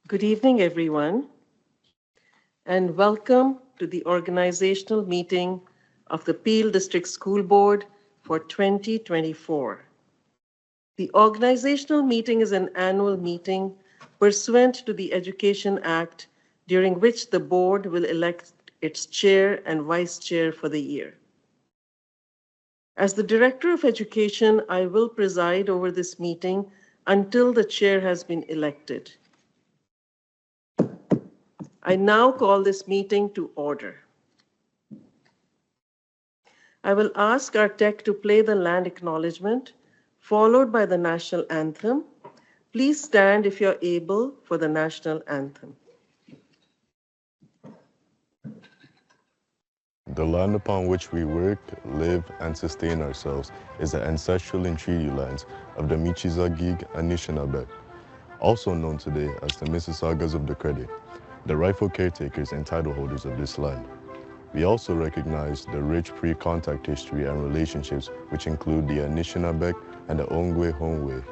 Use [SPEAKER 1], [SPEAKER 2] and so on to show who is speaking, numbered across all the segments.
[SPEAKER 1] Good evening, everyone, and welcome to the organizational meeting of the Peel District School Board for 2024. The organizational meeting is an annual meeting pursuant to the Education Act, during which the board will elect its chair and vice chair for the year. As the Director of Education, I will preside over this meeting until the chair has been elected. I now call this meeting to order. I will ask our tech to play the land acknowledgement, followed by the national anthem. Please stand if you're able for the national anthem.
[SPEAKER 2] The land upon which we work, live, and sustain ourselves is the ancestral and treaty lands of the Michizagig Anishinaabe, also known today as the Mississaugas of the Credit, the rightful caretakers and title holders of this land. We also recognize the rich pre-contact history and relationships which include the Anishinaabe and the Ongwe Hongwe.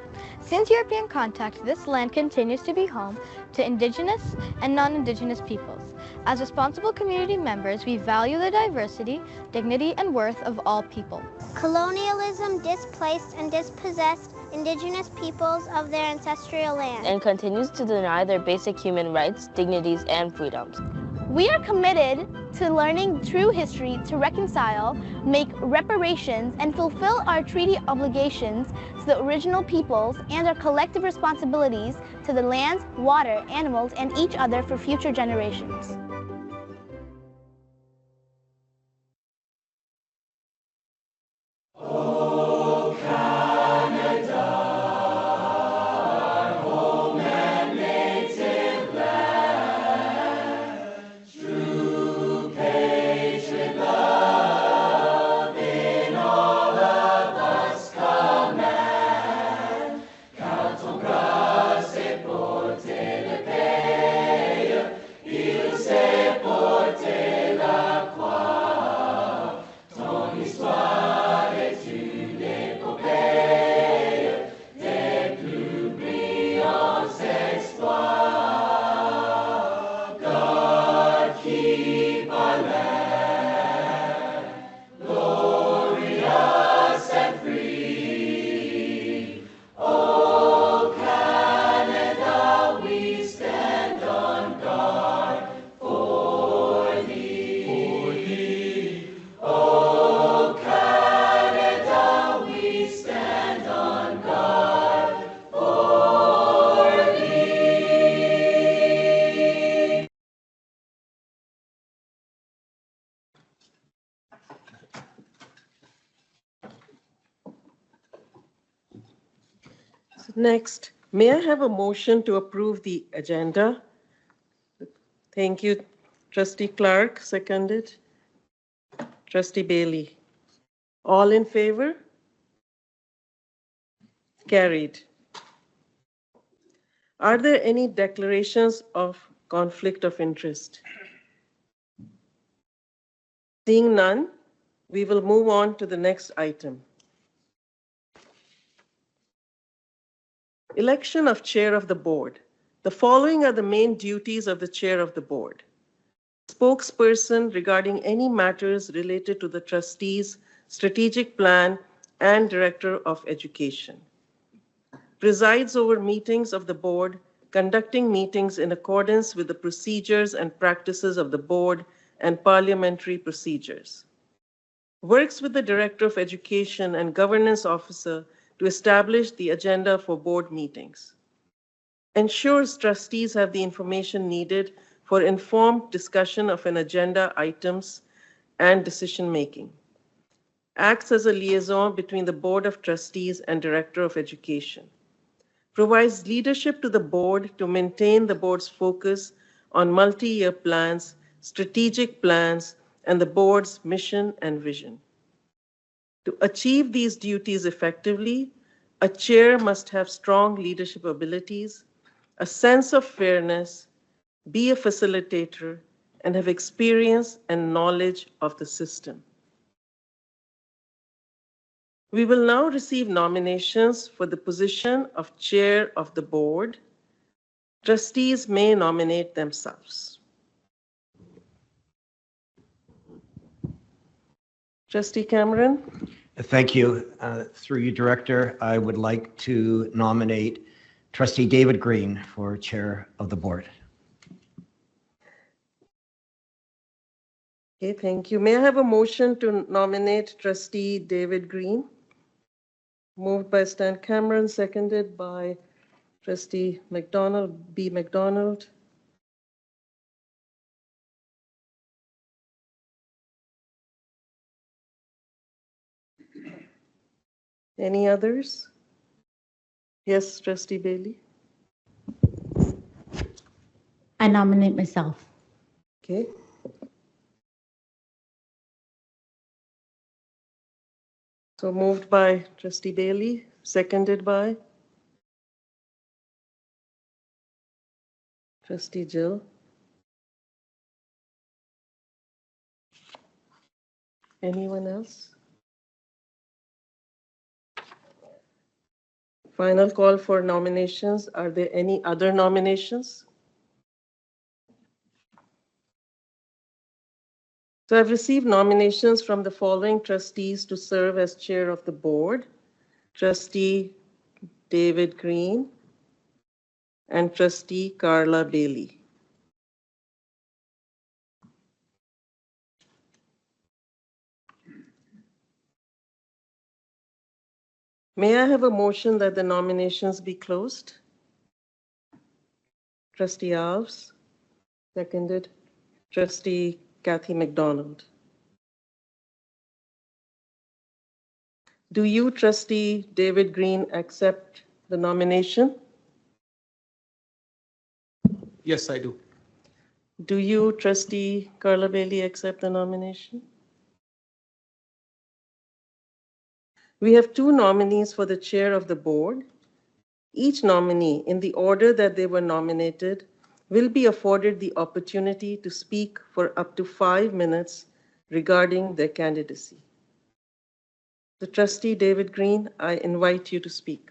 [SPEAKER 3] Since European contact, this land continues to be home to Indigenous and non-Indigenous peoples. As responsible community members, we value the diversity, dignity, and worth of all people.
[SPEAKER 4] Colonialism displaced and dispossessed Indigenous peoples of their ancestral land
[SPEAKER 5] and continues to deny their basic human rights, dignities, and freedoms.
[SPEAKER 3] We are committed to learning true history to reconcile, make reparations, and fulfill our treaty obligations to the original peoples and our collective responsibilities to the lands, water, animals, and each other for future generations.
[SPEAKER 1] Next, may I have a motion to approve the agenda? Thank you, Trustee Clark, seconded. Trustee Bailey. All in favor? Carried. Are there any declarations of conflict of interest? Seeing none, we will move on to the next item. Election of chair of the board. The following are the main duties of the chair of the board. Spokesperson regarding any matters related to the trustees, strategic plan, and director of education. Presides over meetings of the board, conducting meetings in accordance with the procedures and practices of the board and parliamentary procedures. Works with the director of education and governance officer to establish the agenda for board meetings. Ensures trustees have the information needed for informed discussion of an agenda items and decision making. Acts as a liaison between the Board of Trustees and Director of Education. Provides leadership to the board to maintain the board's focus on multi-year plans, strategic plans, and the board's mission and vision. To achieve these duties effectively, a chair must have strong leadership abilities, a sense of fairness, be a facilitator, and have experience and knowledge of the system. We will now receive nominations for the position of chair of the board. Trustees may nominate themselves. Trustee Cameron?
[SPEAKER 6] Thank you. Through you, Director, I would like to nominate Trustee David Green for Chair of the Board.
[SPEAKER 1] Okay, thank you. May I have a motion to nominate Trustee David Green? Moved by Stan Cameron, seconded by Trustee B. McDonald. Any others? Yes, Trustee Bailey.
[SPEAKER 7] I nominate myself.
[SPEAKER 1] Okay. So moved by Trustee Bailey, seconded by Trustee Jill. Anyone else? Final call for nominations. Are there any other nominations? So I've received nominations from the following trustees to serve as chair of the board: Trustee David Green and Trustee Carla Bailey. May I have a motion that the nominations be closed? Trustee Alves, seconded. Trustee Kathy McDonald. Do you, Trustee David Green, accept the nomination?
[SPEAKER 8] Yes, I do.
[SPEAKER 1] Do you, Trustee Carla Bailey, accept the nomination? We have two nominees for the chair of the board. Each nominee, in the order that they were nominated, will be afforded the opportunity to speak for up to 5 minutes regarding their candidacy. The Trustee David Green, I invite you to speak.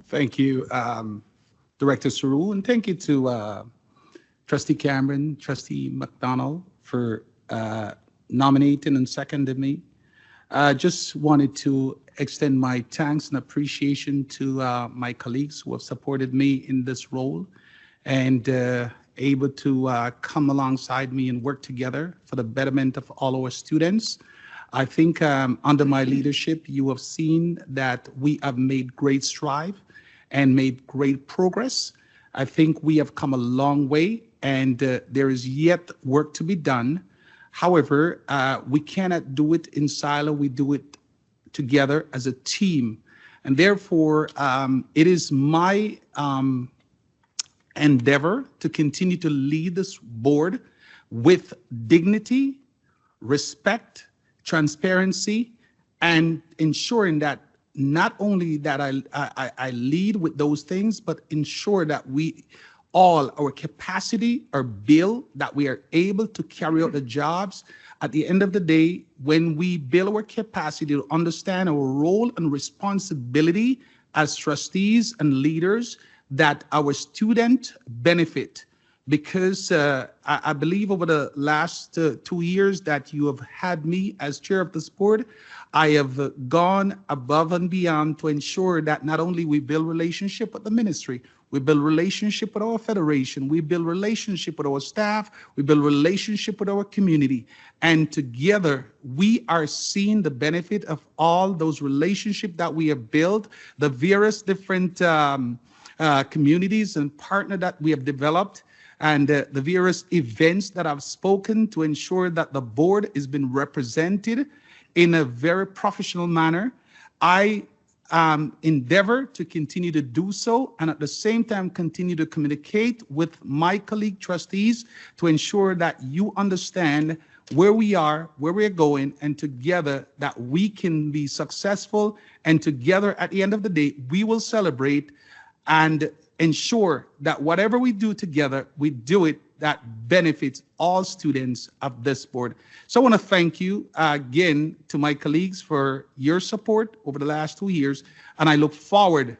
[SPEAKER 8] Thank you, Director Sarul, and thank you to Trustee Cameron, Trustee McDonald for nominating and seconding me. I just wanted to extend my thanks and appreciation to my colleagues who have supported me in this role and able to come alongside me and work together for the betterment of all our students. I think under my leadership, you have seen that we have made great strides and made great progress. I think we have come a long way and there is yet work to be done. However, we cannot do it in silo, we do it together as a team. And therefore, it is my endeavor to continue to lead this board with dignity, respect, transparency, and ensuring that not only that I lead with those things, but ensure that our capacity are built, that we are able to carry out the jobs. At the end of the day, when we build our capacity to understand our role and responsibility as trustees and leaders, that our students benefit. Because I believe over the last 2 years that you have had me as chair of this board, I have gone above and beyond to ensure that not only we build relationship with the ministry, we build relationship with our federation, we build relationship with our staff, we build relationship with our community. And together, we are seeing the benefit of all those relationships that we have built, the various different communities and partners that we have developed, and the various events that I've spoken to ensure that the board has been represented in a very professional manner. I endeavor to continue to do so, and at the same time continue to communicate with my colleague trustees to ensure that you understand where we are, where we're going, and together that we can be successful, and together at the end of the day, we will celebrate and ensure that whatever we do together, we do it that benefits all students of this board. So I want to thank you again to my colleagues for your support over the last 2 years, and I look forward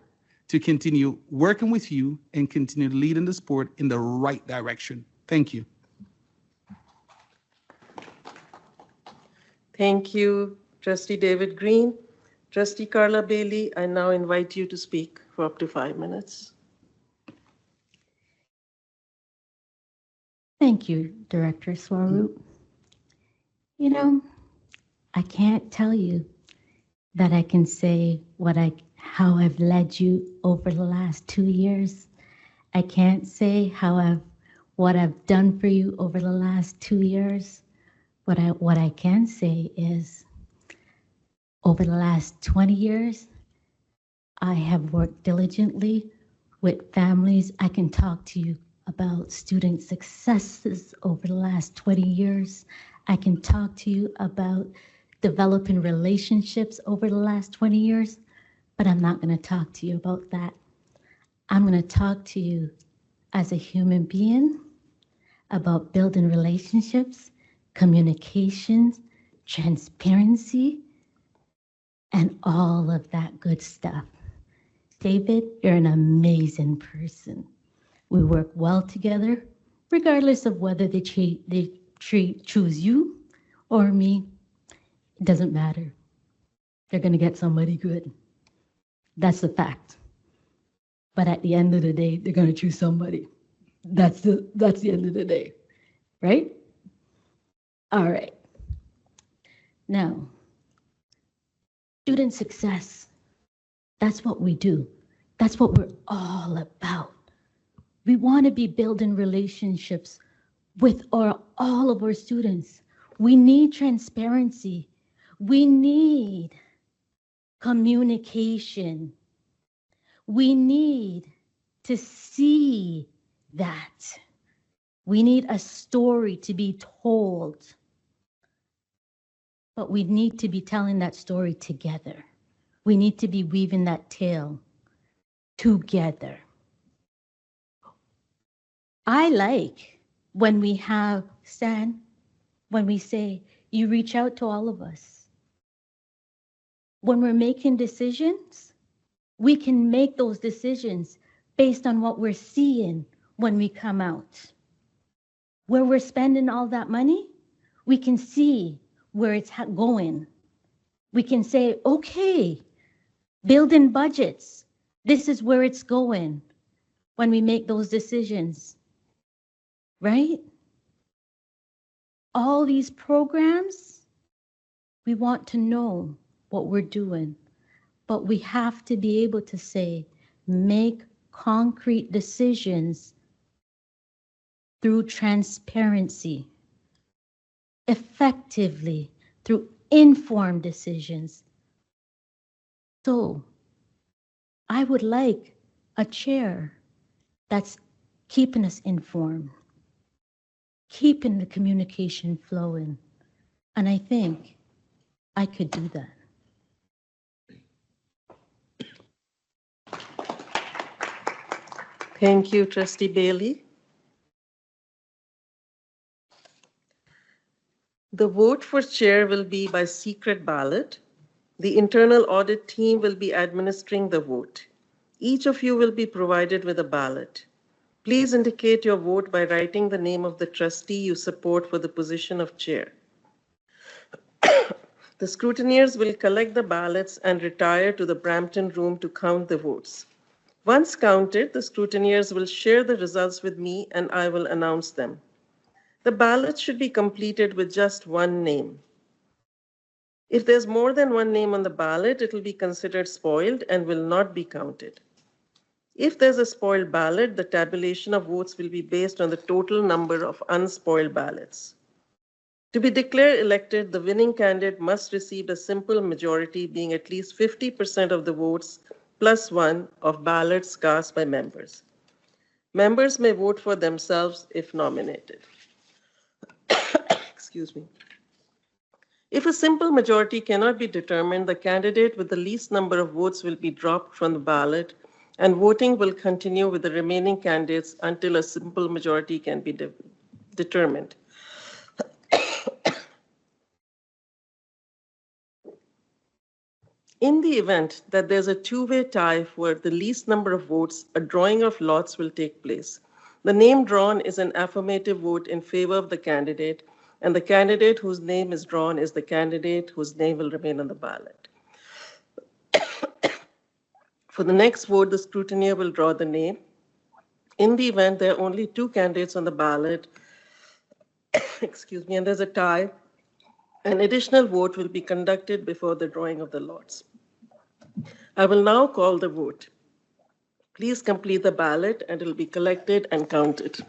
[SPEAKER 8] to continue working with you and continue leading the sport in the right direction. Thank you.
[SPEAKER 1] Thank you, Trustee David Green. Trustee Carla Bailey, I now invite you to speak for up to 5 minutes.
[SPEAKER 7] Thank you, Director Swaroop. You know, I can't tell you that I can say how I've led you over the last 2 years. I can't say what I've done for you over the last 2 years. What I can say is, over the last 20 years, I have worked diligently with families. I can talk to you about student successes over the last 20 years. I can talk to you about developing relationships over the last 20 years, but I'm not going to talk to you about that. I'm going to talk to you as a human being about building relationships, communications, transparency, and all of that good stuff. David, you're an amazing person. We work well together, regardless of whether they choose you or me. It doesn't matter. They're going to get somebody good. That's the fact. But at the end of the day, they're going to choose somebody. That's the end of the day, right? All right. Now, student success, that's what we do. That's what we're all about. We want to be building relationships with all of our students. We need transparency. We need communication. We need to see that. We need a story to be told. But we need to be telling that story together. We need to be weaving that tale together. I like when we have, Stan, when we say, you reach out to all of us. When we're making decisions, we can make those decisions based on what we're seeing when we come out. Where we're spending all that money, we can see where it's going. We can say, okay, building budgets, this is where it's going when we make those decisions, right? All these programs, we want to know what we're doing, but we have to be able to say, make concrete decisions through transparency, effectively, through informed decisions. So I would like a chair that's keeping us informed, keeping the communication flowing. And I think I could do that.
[SPEAKER 1] Thank you, Trustee Bailey. The vote for chair will be by secret ballot. The internal audit team will be administering the vote. Each of you will be provided with a ballot. Please indicate your vote by writing the name of the trustee you support for the position of chair. The scrutineers will collect the ballots and retire to the Brampton room to count the votes. Once counted, the scrutineers will share the results with me and I will announce them. The ballot should be completed with just one name. If there's more than one name on the ballot, it will be considered spoiled and will not be counted. If there's a spoiled ballot, the tabulation of votes will be based on the total number of unspoiled ballots. To be declared elected, the winning candidate must receive a simple majority, being at least 50% of the votes plus one of ballots cast by members. Members may vote for themselves if nominated. Excuse me. If a simple majority cannot be determined, the candidate with the least number of votes will be dropped from the ballot, and voting will continue with the remaining candidates until a simple majority can be determined. In the event that there's a two-way tie for the least number of votes, a drawing of lots will take place. The name drawn is an affirmative vote in favor of the candidate, and the candidate whose name is drawn is the candidate whose name will remain on the ballot. For the next vote, the scrutineer will draw the name. In the event there are only two candidates on the ballot, excuse me, and there's a tie, an additional vote will be conducted before the drawing of the lots. I will now call the vote. Please complete the ballot and it will be collected and counted.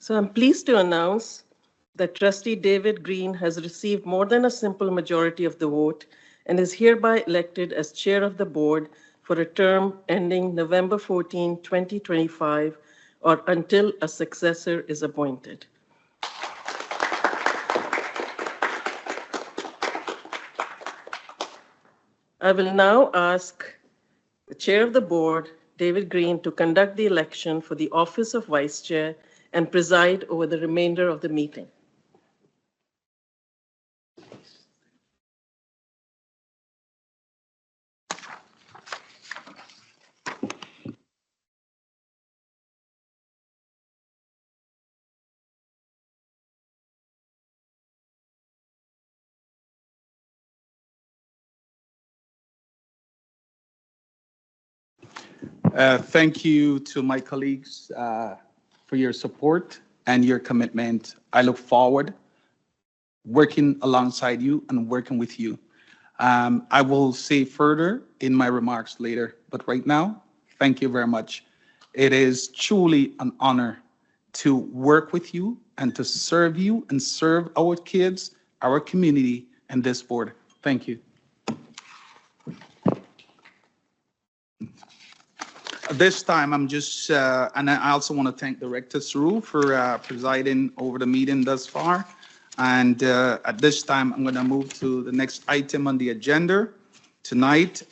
[SPEAKER 1] So I'm pleased to announce that Trustee David Green has received more than a simple majority of the vote and is hereby elected as chair of the board for a term ending November 14, 2025, or until a successor is appointed. I will now ask the chair of the board, David Green, to conduct the election for the office of vice chair and preside over the remainder of the meeting.
[SPEAKER 8] Thank you to my colleagues for your support and your commitment. I look forward working alongside you and working with you. I will say further in my remarks later, But right now, thank you very much. It is truly an honor to work with you and to serve you and serve our kids, our community, and this board. Thank you. This time, I'm just, and I also want to thank Director Saru for presiding over the meeting thus far. And at this time, I'm going to move to the next item on the agenda tonight,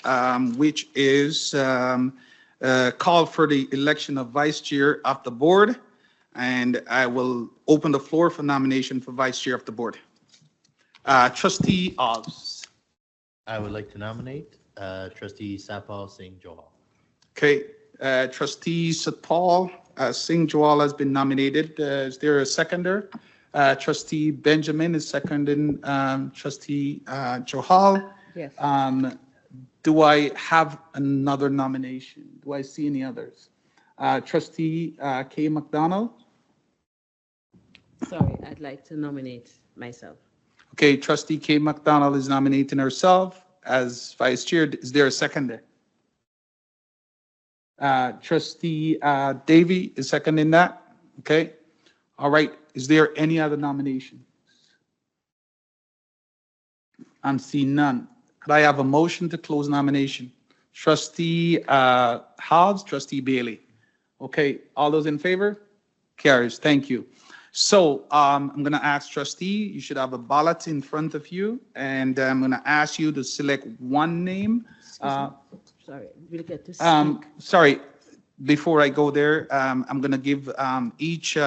[SPEAKER 8] which is call for the election of vice chair of the board. And I will open the floor for nomination for vice chair of the board. Trustee Oz.
[SPEAKER 9] I would like to nominate Trustee Sapal Singh Johal.
[SPEAKER 8] Okay, Trustee Satpal Singh Johal has been nominated. Is there a seconder? Trustee Benjamin is seconding Trustee Johal.
[SPEAKER 1] Yes.
[SPEAKER 8] Do I have another nomination? Do I see any others? Trustee K. McDonald?
[SPEAKER 10] Sorry, I'd like to nominate myself.
[SPEAKER 8] Okay, Trustee K. McDonald is nominating herself as vice chair. Is there a seconder? Trustee Davy is seconding that. Okay. All right. Is there any other nominations? I'm seeing none. Could I have a motion to close nomination? Trustee Hobbs, Trustee Bailey. Okay. All those in favor? Carries. Thank you. So I'm going to ask Trustee, you should have a ballot in front of you, and I'm going to ask you to select one name.
[SPEAKER 10] Sorry, we'll get to speak.
[SPEAKER 8] Sorry, before I go there, I'm going to give each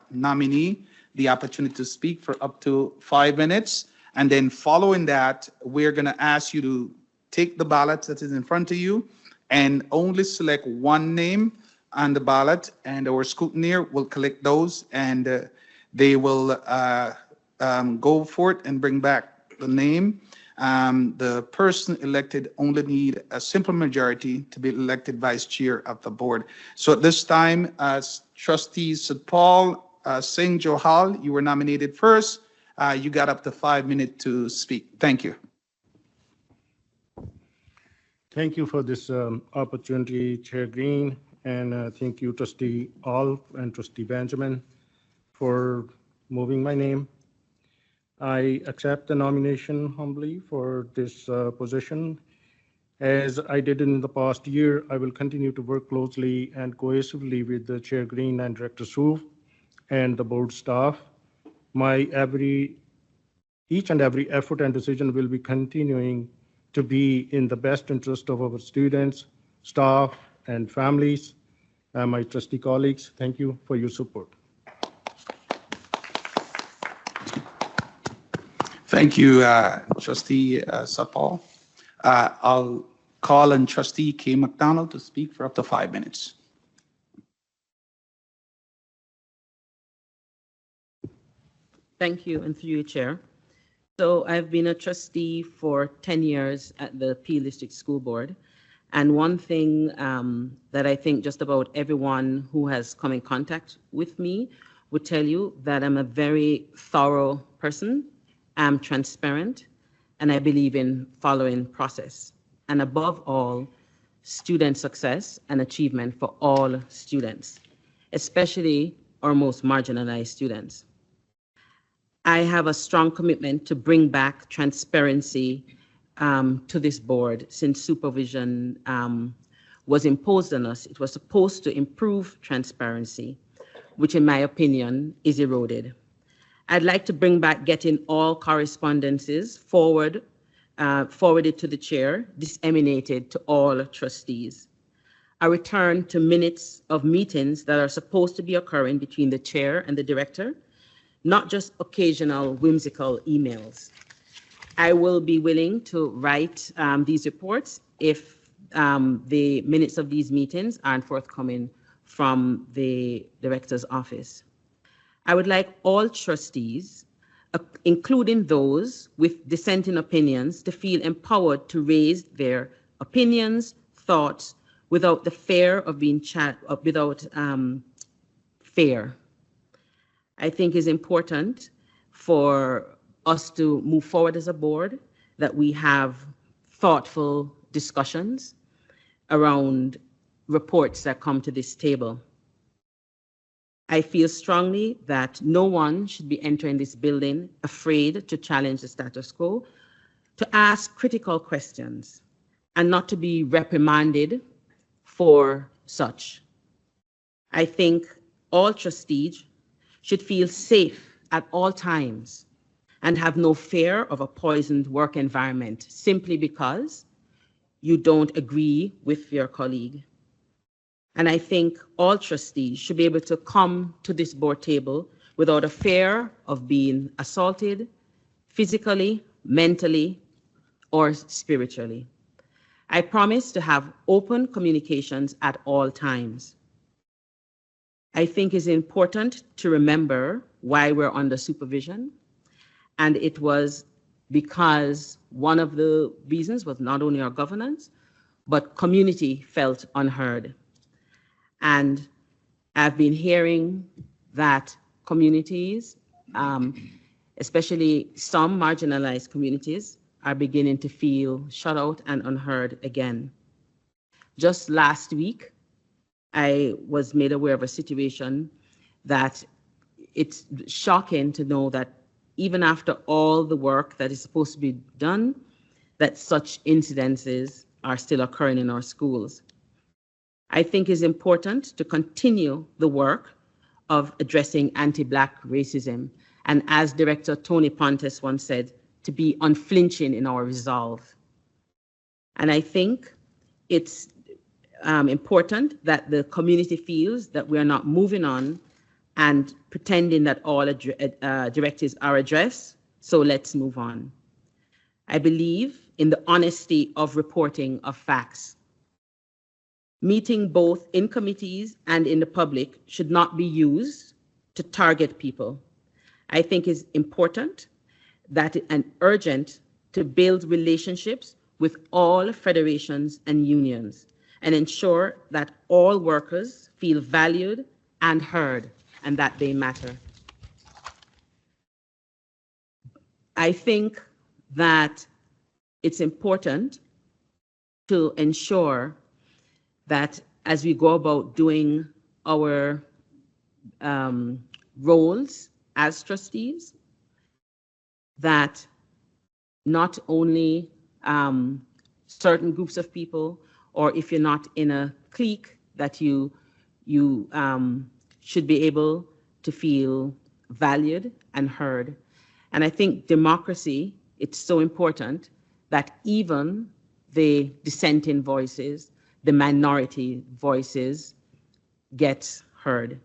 [SPEAKER 8] nominee the opportunity to speak for up to 5 minutes. And then following that, we're going to ask you to take the ballot that is in front of you and only select one name on the ballot, and our scrutineer will collect those, and they will go for it and bring back the name. The person elected only need a simple majority to be elected vice chair of the board. So at this time, Trustee Satpal Singh Johal, you were nominated first. You got up to 5 minutes to speak. Thank you.
[SPEAKER 11] Thank you for this opportunity, Chair Green, and thank you, Trustee All and Trustee Benjamin, for moving my name. I accept the nomination humbly for this position. As I did in the past year, I will continue to work closely and cohesively with the Chair Green and Director Su and the board staff. Each and every effort and decision will be continuing to be in the best interest of our students, staff, and families. My trustee colleagues, thank you for your support.
[SPEAKER 8] Thank you, Trustee Satpal. I'll call on Trustee K. McDonald to speak for up to 5 minutes.
[SPEAKER 10] Thank you, and through you, Chair. So I've been a trustee for 10 years at the Peel District School Board. And one thing that I think just about everyone who has come in contact with me would tell you that I'm a very thorough person. I'm transparent, and I believe in following process. And above all, student success and achievement for all students, especially our most marginalized students. I have a strong commitment to bring back transparency to this board since supervision was imposed on us. It was supposed to improve transparency, which in my opinion is eroded. I'd like to bring back getting all correspondences forwarded to the chair, disseminated to all trustees. A return to minutes of meetings that are supposed to be occurring between the chair and the director, not just occasional whimsical emails. I will be willing to write these reports if the minutes of these meetings aren't forthcoming from the director's office. I would like all trustees, including those with dissenting opinions, to feel empowered to raise their opinions, thoughts, without the fear of being fear. I think it's important for us to move forward as a board, that we have thoughtful discussions, around reports that come to this table. I feel strongly that no one should be entering this building afraid to challenge the status quo, to ask critical questions, and not to be reprimanded for such. I think all trustees should feel safe at all times and have no fear of a poisoned work environment simply because you don't agree with your colleague. And I think all trustees should be able to come to this board table without a fear of being assaulted physically, mentally, or spiritually. I promise to have open communications at all times. I think it's important to remember why we're under supervision. And it was because one of the reasons was not only our governance, but community felt unheard. And I've been hearing that communities, especially some marginalized communities, are beginning to feel shut out and unheard again. Just last week, I was made aware of a situation that it's shocking to know that even after all the work that is supposed to be done, that such incidences are still occurring in our schools. I think it's important to continue the work of addressing anti-Black racism, and as Director Tony Pontes once said, to be unflinching in our resolve. And I think it's important that the community feels that we are not moving on and pretending that all directives are addressed, so let's move on. I believe in the honesty of reporting of facts. Meeting both in committees and in the public should not be used to target people. I think it's important and urgent to build relationships with all federations and unions and ensure that all workers feel valued and heard and that they matter. I think that it's important to ensure that as we go about doing our roles as trustees, that not only certain groups of people, or if you're not in a clique, that you should be able to feel valued and heard. And I think democracy, it's so important that even the dissenting voices, the minority voices get heard.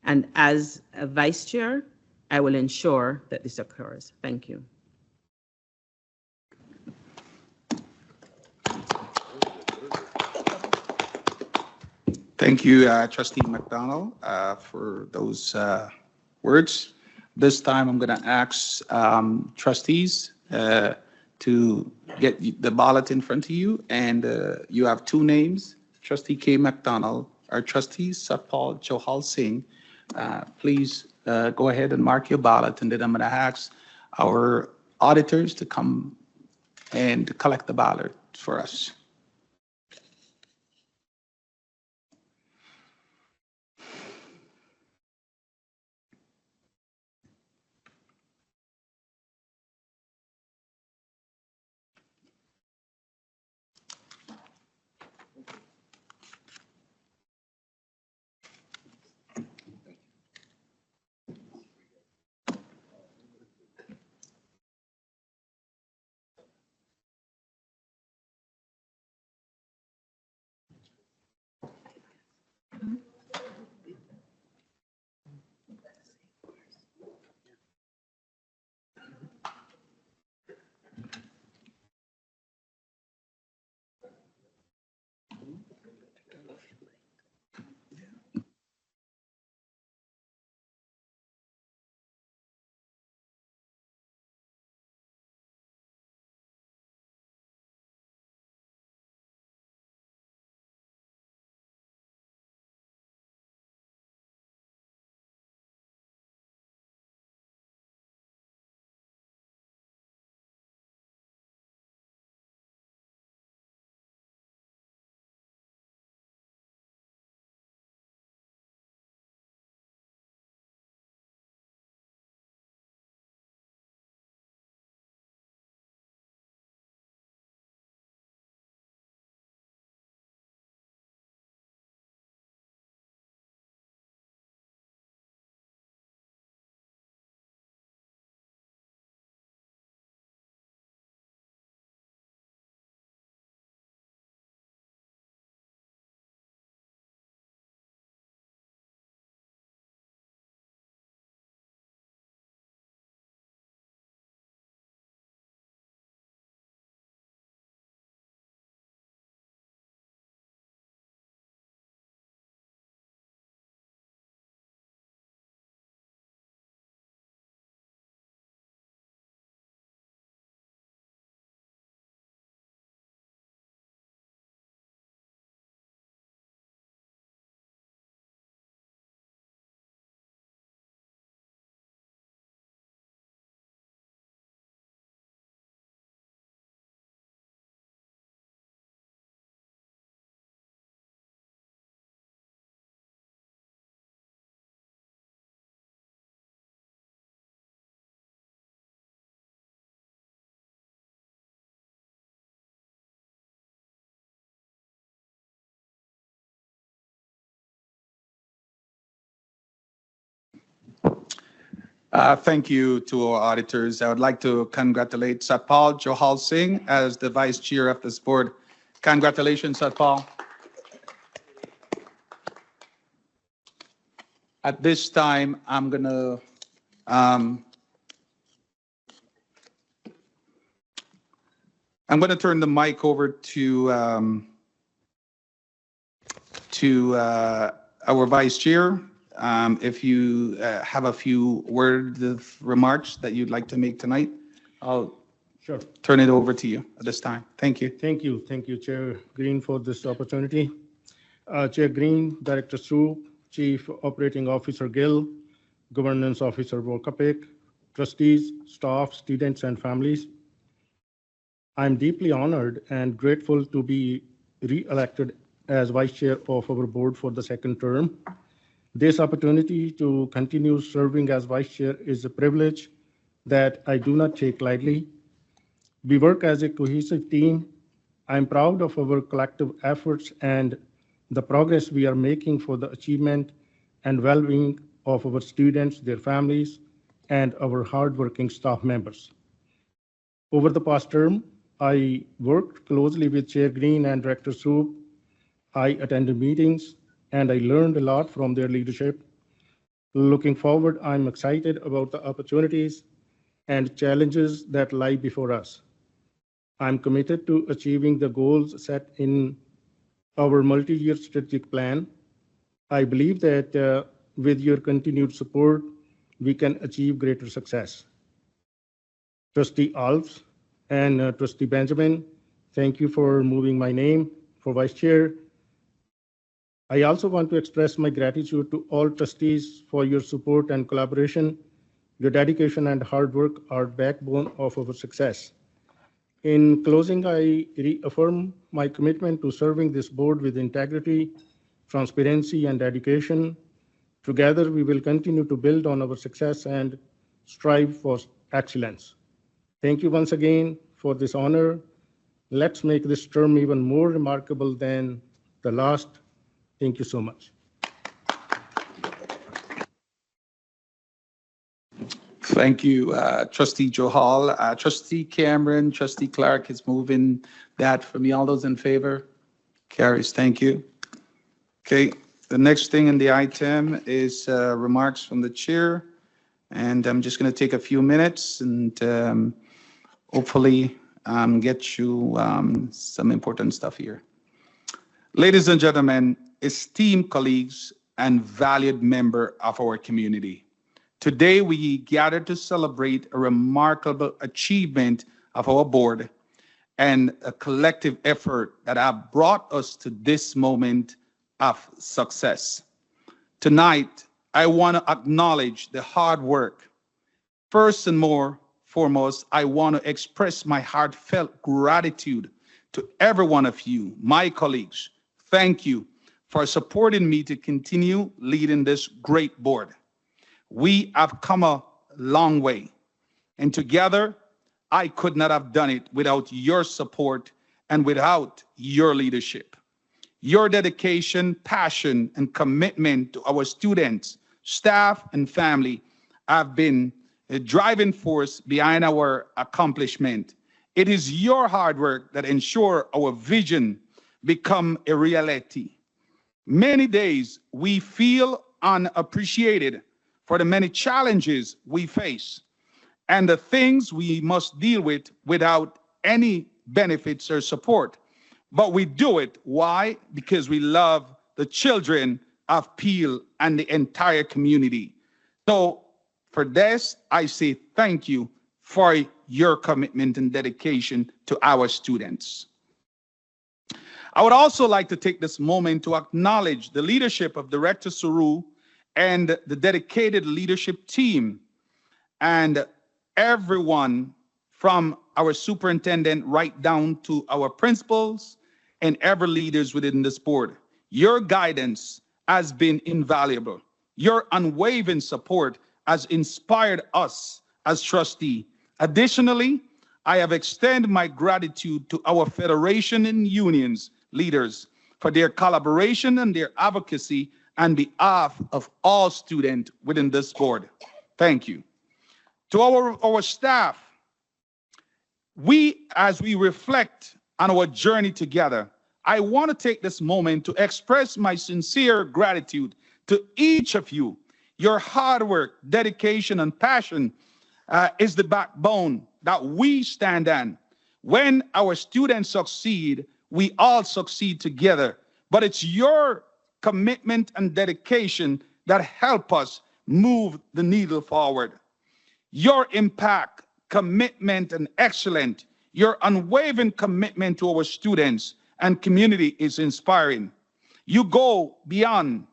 [SPEAKER 10] And as a vice chair, I will ensure that this occurs. Thank you.
[SPEAKER 8] Thank you, Trustee McDonald, for those words. This time I'm going to ask trustees to get the ballot in front of you, and you have two names, Trustee K. McDonald or Trustee Satpal Johal Singh. Please go ahead and mark your ballot, and then I'm going to ask our auditors to come and collect the ballot for us. Thank you to our auditors. I would like to congratulate Satpal Johal Singh as the vice chair of this board. Congratulations, Satpal. At this time, I'm gonna turn the mic over to our vice chair. If you have a few words of remarks that you'd like to make tonight, I'll turn it over to you at this time. Thank you.
[SPEAKER 11] Thank you. Thank you, Chair Green, for this opportunity. Chair Green, Director Soup, Chief Operating Officer Gill, Governance Officer Wokapik, trustees, staff, students, and families. I'm deeply honored and grateful to be re-elected as Vice Chair of our board for the second term. This opportunity to continue serving as Vice Chair is a privilege that I do not take lightly. We work as a cohesive team. I'm proud of our collective efforts and the progress we are making for the achievement and well-being of our students, their families, and our hardworking staff members. Over the past term, I worked closely with Chair Green and Director Soup. I attended meetings, and I learned a lot from their leadership. Looking forward, I'm excited about the opportunities and challenges that lie before us. I'm committed to achieving the goals set in our multi-year strategic plan. I believe that with your continued support, we can achieve greater success. Trustee Alves and Trustee Benjamin, thank you for moving my name for Vice Chair. I also want to express my gratitude to all trustees for your support and collaboration. Your dedication and hard work are the backbone of our success. In closing, I reaffirm my commitment to serving this board with integrity, transparency, and dedication. Together, we will continue to build on our success and strive for excellence. Thank you once again for this honor. Let's make this term even more remarkable than the last. Thank you so much.
[SPEAKER 8] Thank you, Trustee Johal. Trustee Cameron, Trustee Clark is moving that for me. All those in favor? Carries. Thank you. Okay, the next thing in the item is remarks from the chair. And I'm just going to take a few minutes and hopefully get you some important stuff here. Ladies and gentlemen, esteemed colleagues and valued member of our community, today we gather to celebrate a remarkable achievement of our board and a collective effort that have brought us to this moment of success. Tonight, I want to acknowledge the hard work. First and foremost, I want to express my heartfelt gratitude to every one of you, my colleagues. Thank you for supporting me to continue leading this great board. We have come a long way, and together, I could not have done it without your support and without your leadership. Your dedication, passion, and commitment to our students, staff, and family have been a driving force behind our accomplishment. It is your hard work that ensure our vision become a reality. Many days we feel unappreciated for the many challenges we face and the things we must deal with without any benefits or support. But we do it. Why? Because we love the children of Peel and the entire community. So for this, I say thank you for your commitment and dedication to our students. I would also like to take this moment to acknowledge the leadership of Director Saru and the dedicated leadership team and everyone from our superintendent right down to our principals and every leaders within this board. Your guidance has been invaluable. Your unwavering support has inspired us as trustee. Additionally, I have extended my gratitude to our federation and unions leaders for their collaboration and their advocacy on behalf of all students within this board. Thank you. To our staff, as we reflect on our journey together, I want to take this moment to express my sincere gratitude to each of you. Your hard work, dedication, and passion is the backbone that we stand on. When our students succeed, we all succeed together. But it's your commitment and dedication that help us move the needle forward. Your impact, commitment, and excellence, your unwavering commitment to our students and community is inspiring. You go beyond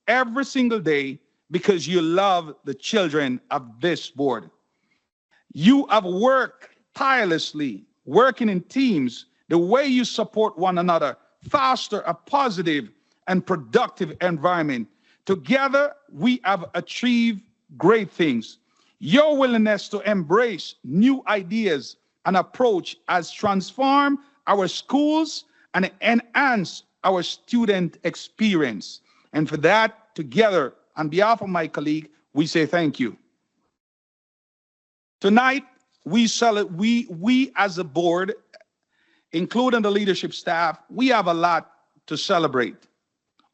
[SPEAKER 8] every single day because you love the children of this board. You have worked tirelessly, working in teams. The way you support one another, foster a positive and productive environment. Together, we have achieved great things. Your willingness to embrace new ideas and approach has transformed our schools and enhanced our student experience. And for that, together, on behalf of my colleague, we say thank you. Tonight, we as a board, including the leadership staff, we have a lot to celebrate.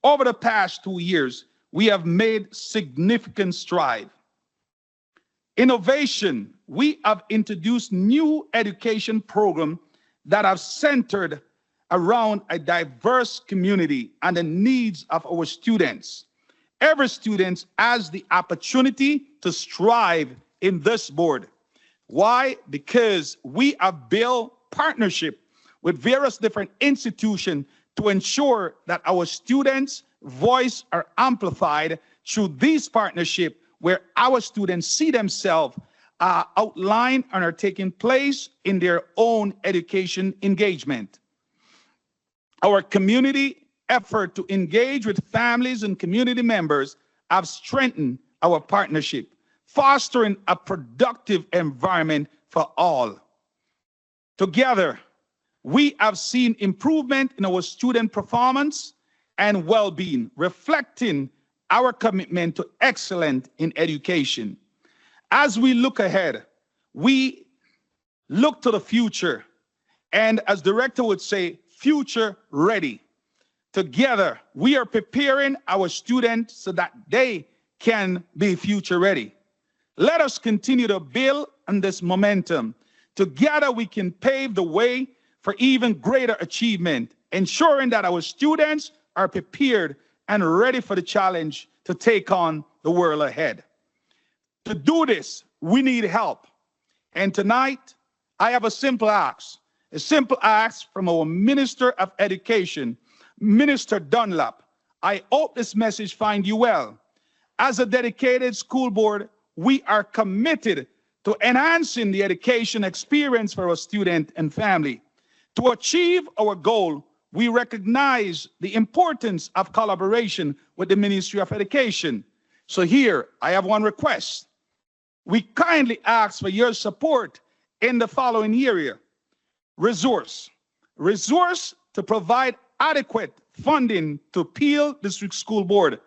[SPEAKER 8] Over the past 2 years, we have made significant strides. Innovation, we have introduced new education programs that have centered around a diverse community and the needs of our students. Every student has the opportunity to strive in this board. Why? Because we have built partnership with various different institutions to ensure that our students' voice are amplified through this partnership, where our students see themselves outlined and are taking place in their own education engagement. Our community effort to engage with families and community members have strengthened our partnership, fostering a productive environment for all. Together, we have seen improvement in our student performance and well-being, reflecting our commitment to excellence in education. As we look ahead, we look to the future, and as director would say, future ready. Together, we are preparing our students so that they can be future ready. Let us continue to build on this momentum. Together, we can pave the way for even greater achievement, ensuring that our students are prepared and ready for the challenge to take on the world ahead. To do this, we need help. And tonight, I have a simple ask from our Minister of Education, Minister Dunlap. I hope this message finds you well. As a dedicated school board, we are committed to enhancing the education experience for our student and family. To achieve our goal, we recognize the importance of collaboration with the Ministry of Education. So here, I have one request. We kindly ask for your support in the following area. Resource to provide adequate funding to Peel District School Board,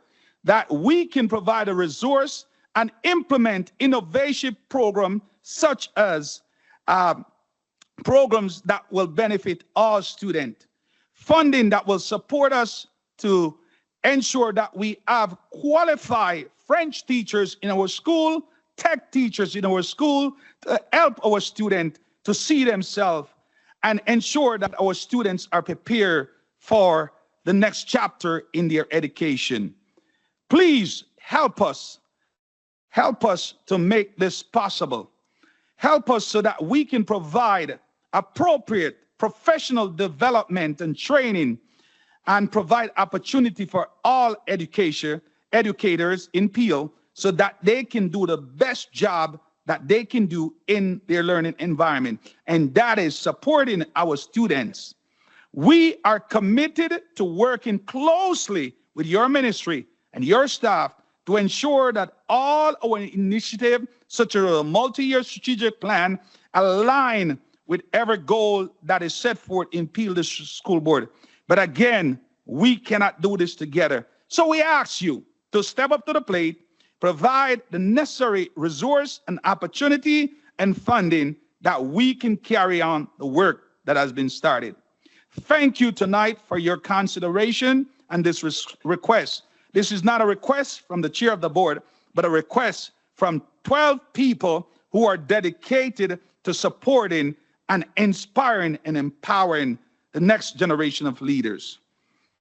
[SPEAKER 8] that we can provide a resource and implement innovation programs such as programs that will benefit all students. Funding that will support us to ensure that we have qualified French teachers in our school, tech teachers in our school, to help our students to see themselves and ensure that our students are prepared for the next chapter in their education. Please help us to make this possible. Help us so that we can provide appropriate professional development and training and provide opportunity for all educators in Peel so that they can do the best job that they can do in their learning environment, and that is supporting our students. We are committed to working closely with your ministry and your staff to ensure that all our initiatives, such as a multi-year strategic plan, align with every goal that is set forth in Peel District School Board. But again, we cannot do this together. So we ask you to step up to the plate. provide the necessary resource and opportunity and funding that we can carry on the work that has been started. Thank you tonight for your consideration and this request. This is not a request from the chair of the board, but a request from 12 people who are dedicated to supporting and inspiring and empowering the next generation of leaders.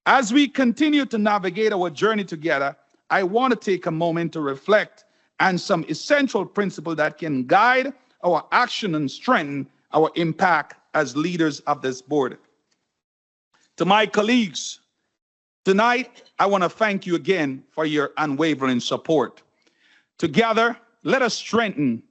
[SPEAKER 8] As we continue to navigate our journey together, I want to take a moment to reflect on some essential principles that can guide our action and strengthen our impact as leaders of this board. To my colleagues, tonight, I want to thank you again for your unwavering support. Together, let us strengthen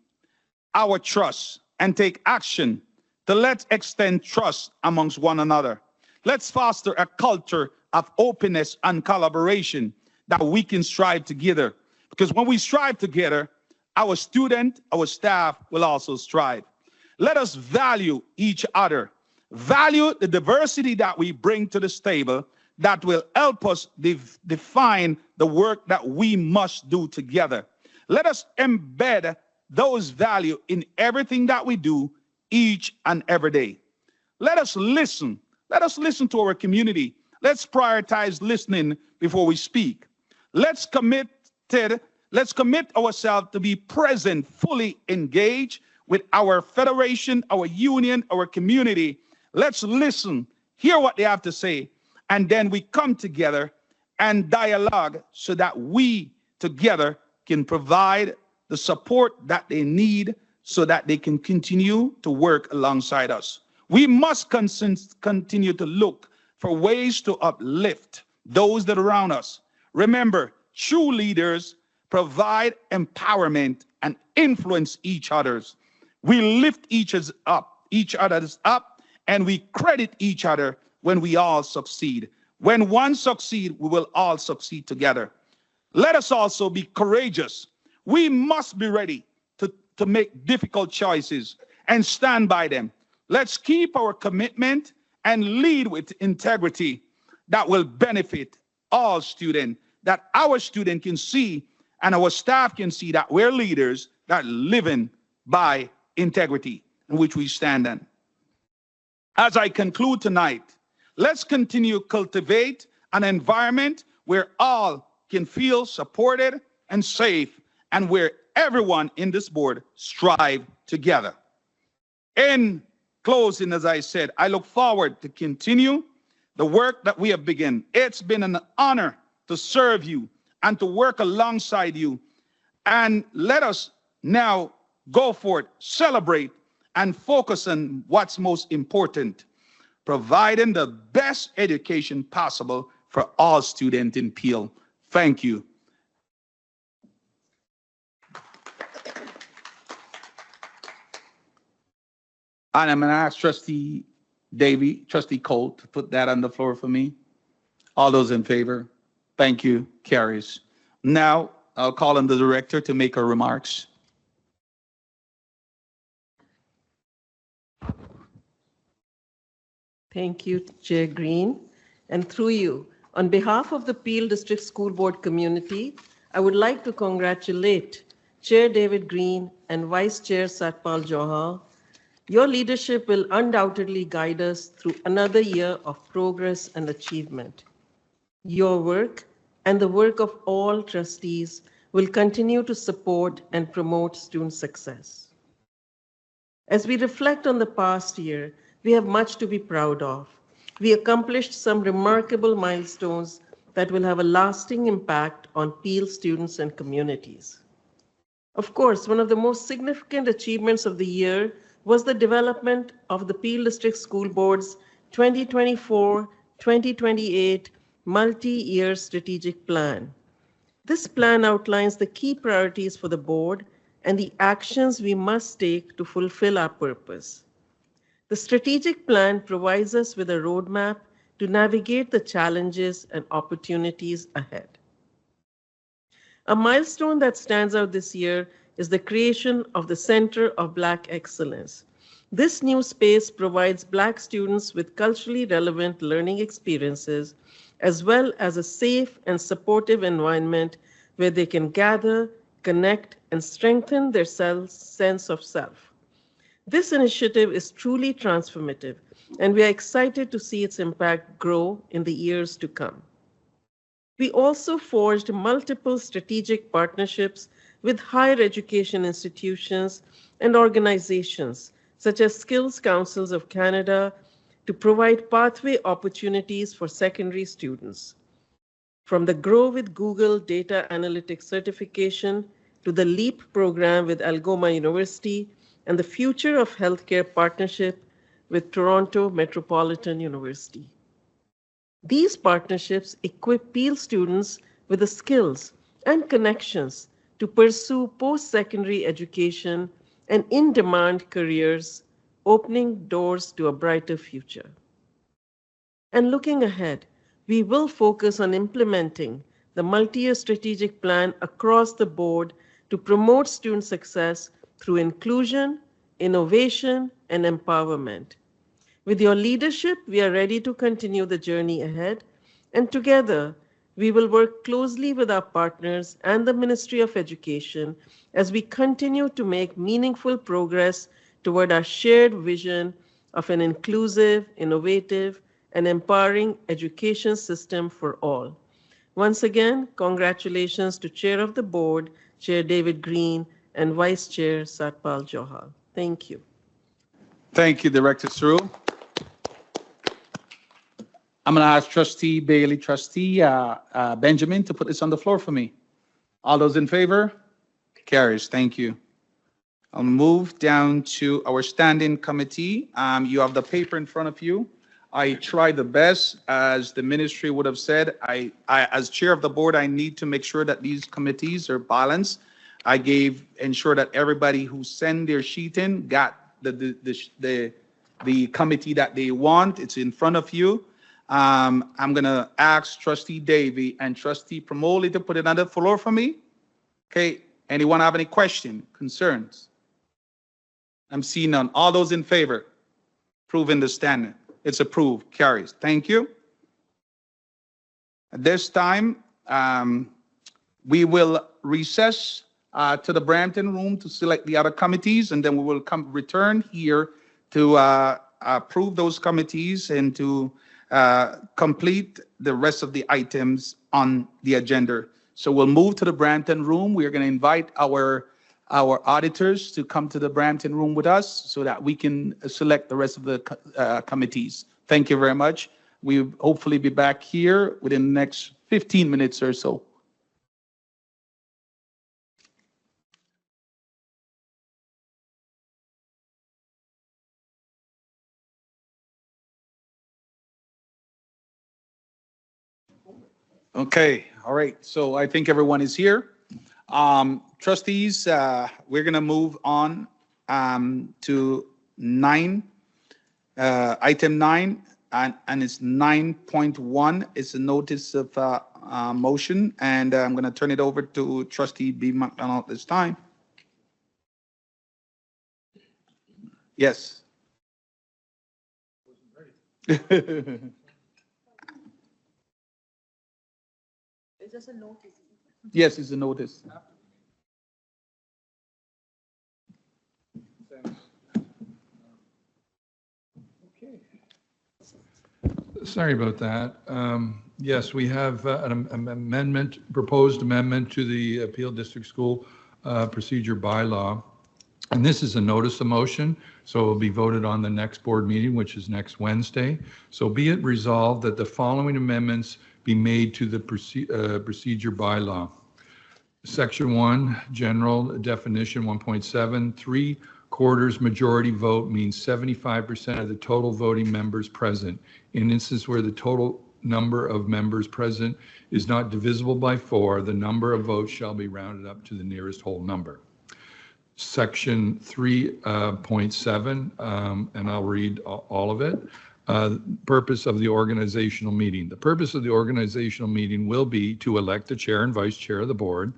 [SPEAKER 8] our trust and take action to let's extend trust amongst one another. Let's foster a culture of openness and collaboration that we can strive together. Because when we strive together, our student, our staff will also strive. Let us value each other. Value the diversity that we bring to this table that will help us define the work that we must do together. Let us embed those values in everything that we do each and every day. Let us listen. Let us listen to our community. Let's prioritize listening before we speak. Let's commit ourselves to be present, fully engaged with our federation, our union, our community. Let's listen, hear what they have to say, and then we come together and dialogue so that we together can provide the support that they need so that they can continue to work alongside us. We must continue to look for ways to uplift those that are around us. Remember, true leaders provide empowerment and influence each other's. We lift each other's up, and we credit each other when we all succeed. When one succeeds, we will all succeed together. Let us also be courageous. We must be ready to make difficult choices and stand by them. Let's keep our commitment and lead with integrity that will benefit all students, that our students can see and our staff can see that we're leaders that are living by integrity in which we stand in. As I conclude tonight, let's continue to cultivate an environment where all can feel supported and safe, and where everyone in this board strive together. In closing, as I said, I look forward to continue the work that we have begun. It's been an honor to serve you and to work alongside you. And let us now go forward, celebrate, and focus on what's most important, providing the best education possible for all students in Peel. Thank you. And I'm going to ask Trustee Cole to put that on the floor for me. All those in favor? Thank you. Carries. Now, I'll call on the director to make her remarks.
[SPEAKER 1] Thank you, Chair Green. And through you, on behalf of the Peel District School Board community, I would like to congratulate Chair David Green and Vice Chair Satpal Johar. Your leadership will undoubtedly guide us through another year of progress and achievement. Your work and the work of all trustees will continue to support and promote student success. As we reflect on the past year, we have much to be proud of. We accomplished some remarkable milestones that will have a lasting impact on Peel students and communities. Of course, one of the most significant achievements of the year was the development of the Peel District School Board's 2024-2028 multi-year strategic plan. This plan outlines the key priorities for the board and the actions we must take to fulfill our purpose. The strategic plan provides us with a roadmap to navigate the challenges and opportunities ahead. A milestone that stands out this year is the creation of the Center of Black Excellence. This new space provides Black students with culturally relevant learning experiences, as well as a safe and supportive environment where they can gather, connect, and strengthen their sense of self. This initiative is truly transformative, and we are excited to see its impact grow in the years to come. We also forged multiple strategic partnerships with higher education institutions and organizations, such as Skills Councils of Canada, to provide pathway opportunities for secondary students. From the Grow with Google Data Analytics certification to the LEAP program with Algoma University and the Future of Healthcare partnership with Toronto Metropolitan University. These partnerships equip Peel students with the skills and connections to pursue post-secondary education and in-demand careers, opening doors to a brighter future. And looking ahead, we will focus on implementing the multi-year strategic plan across the board to promote student success through inclusion, innovation, and empowerment. With your leadership, we are ready to continue the journey ahead, and together, we will work closely with our partners and the Ministry of Education as we continue to make meaningful progress toward our shared vision of an inclusive, innovative, and empowering education system for all. Once again, congratulations to Chair of the Board, Chair David Green, and Vice Chair Satpal Johal. Thank you.
[SPEAKER 8] Thank you, Director Saru. I'm going to ask Trustee Bailey, Trustee Benjamin to put this on the floor for me. All those in favor? Carries. Thank you. I'll move down to our standing committee. You have the paper in front of you. I try the best, as the ministry would have said. I as chair of the board, I need to make sure that these committees are balanced. I ensure that everybody who sent their sheet in got the committee that they want. It's in front of you. I'm going to ask Trustee Davey and Trustee Promoli to put it on the floor for me. Okay. Anyone have any questions, concerns? I'm seeing none. All those in favor? Approving the standing. It's approved. Carries. Thank you. At this time, we will recess to the Brampton room to select the other committees, and then we will return here to approve those committees and to complete the rest of the items on the agenda. So we'll move to the Brampton room. We are going to invite our auditors to come to the Brampton room with us so that we can select the rest of the committees. Thank you very much. We'll hopefully be back here within the next 15 minutes or so. Okay, all right. So I think everyone is here. Trustees, we're going to move on to item 9, and it's 9.1. It's a notice of motion, and I'm going to turn it over to Trustee B. McDonald this time. Yes.
[SPEAKER 1] It's just a notice.
[SPEAKER 8] Yes, it's a notice.
[SPEAKER 12] Sorry about that. Yes, we have an amendment, proposed amendment to the Peel District School Procedure Bylaw. And this is a notice of motion, so it will be voted on the next board meeting, which is next Wednesday. So be it resolved that the following amendments be made to the procedure bylaw. Section 1, general definition 1.7, 3/4 majority vote means 75% of the total voting members present. In instances where the total number of members present is not divisible by 4, the number of votes shall be rounded up to the nearest whole number. Section 3.7, and I'll read all of it. Purpose of the organizational meeting. The purpose of the organizational meeting will be to elect the chair and vice chair of the board.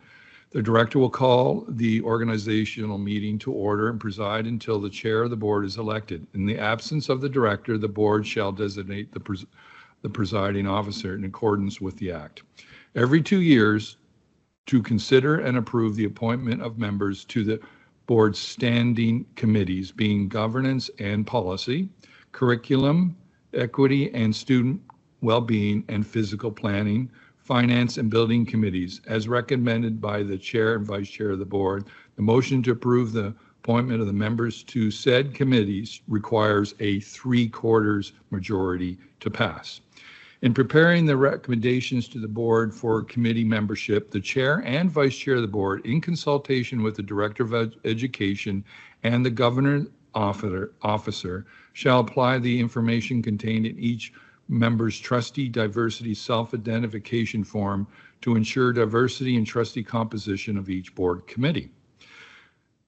[SPEAKER 12] The director will call the organizational meeting to order and preside until the chair of the board is elected. In the absence of the director, the board shall designate the presiding officer in accordance with the act. Every 2 years, to consider and approve the appointment of members to the board's standing committees, being governance and policy, curriculum, equity and student well-being, and physical planning, finance and building committees, as recommended by the chair and vice chair of the board. The motion to approve the appointment of the members to said committees requires a 3/4 majority to pass. In preparing the recommendations to the board for committee membership, the chair and vice chair of the board, in consultation with the director of education and the governing officer, shall apply the information contained in each member's trustee diversity self-identification form to ensure diversity and trustee composition of each board committee.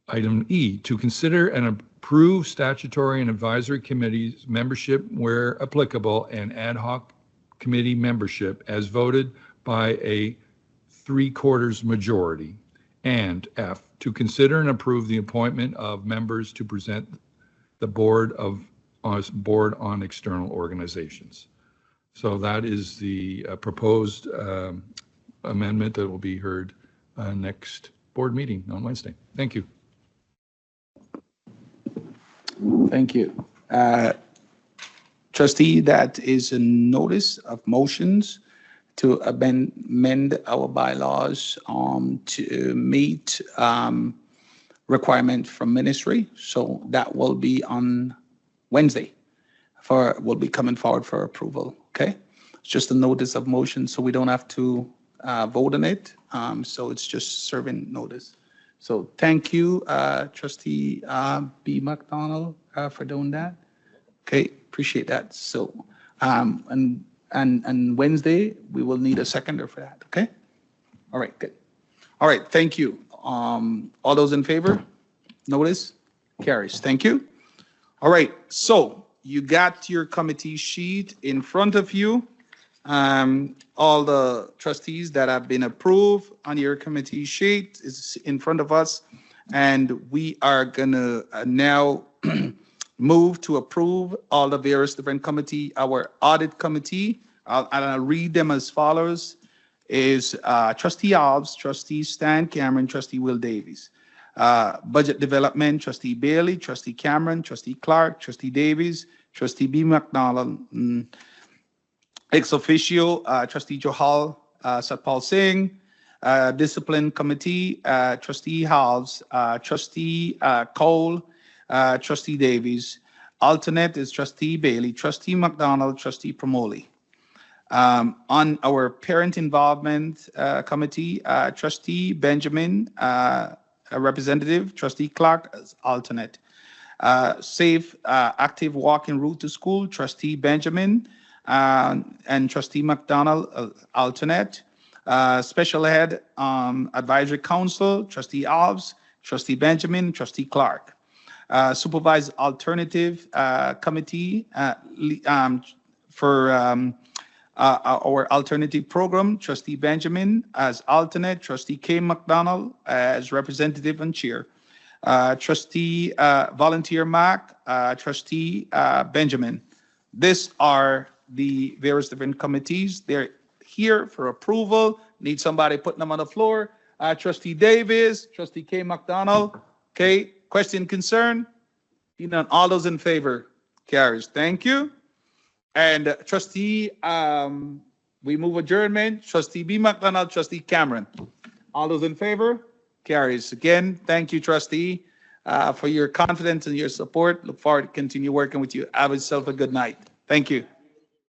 [SPEAKER 12] Item E, to consider and approve statutory and advisory committees membership where applicable and ad hoc committee membership as voted by a 3/4 majority. And F, to consider and approve the appointment of members to present the board on external organizations. So that is the proposed amendment that will be heard next board meeting on Wednesday. Thank you.
[SPEAKER 13] Thank you. Trustee, that is a notice of motions to amend our bylaws to meet requirement from ministry. So that will be on Wednesday. Will be coming forward for approval. Okay, it's just a notice of motion, so we don't have to vote on it. So it's just serving notice. So thank you, Trustee B. McDonald, for doing that. Okay, appreciate that. So and Wednesday we will need a seconder for that. Okay. All right. Good. All right. Thank you. All those in favor? Notice carries. Thank you. All right. So you got your committee sheet in front of you. All the trustees that have been approved on your committee sheet is in front of us. And we are gonna now move to approve all the various different committee. Our audit committee, I'll read them as follows, is Trustee Alves, Trustee Stan Cameron, Trustee Will Davies. Budget Development, Trustee Bailey, Trustee Cameron, Trustee Clark, Trustee Davies, Trustee B. McDonald, ex officio, Trustee Johal Satpal Singh, Discipline Committee, Trustee Halves, Trustee Cole, Trustee Davies. Alternate is Trustee Bailey, Trustee McDonald, Trustee Promoli. On our Parent Involvement Committee, Trustee Benjamin, a representative, Trustee Clark as alternate. Safe, active walking route to school, Trustee Benjamin, and Trustee McDonald, alternate. Special Ed Advisory Council, Trustee Alves, Trustee Benjamin, Trustee Clark. Supervised Alternative Committee for our alternative program, Trustee Benjamin as alternate, Trustee K. McDonald as representative and chair. Trustee Volunteer Mac, Trustee Benjamin. These are the various different committees. They're here for approval. Need somebody putting them on the floor. Trustee Davis, Trustee K. McDonald. Okay, question, concern? All those in favor? Carries. Thank you. And Trustee, we move adjournment. Trustee B. McDonald, Trustee Cameron. All those in favor? Carries. Again, thank you, Trustee, for your confidence and your support. Look forward to continue working with you. Have yourself a good night. Thank you.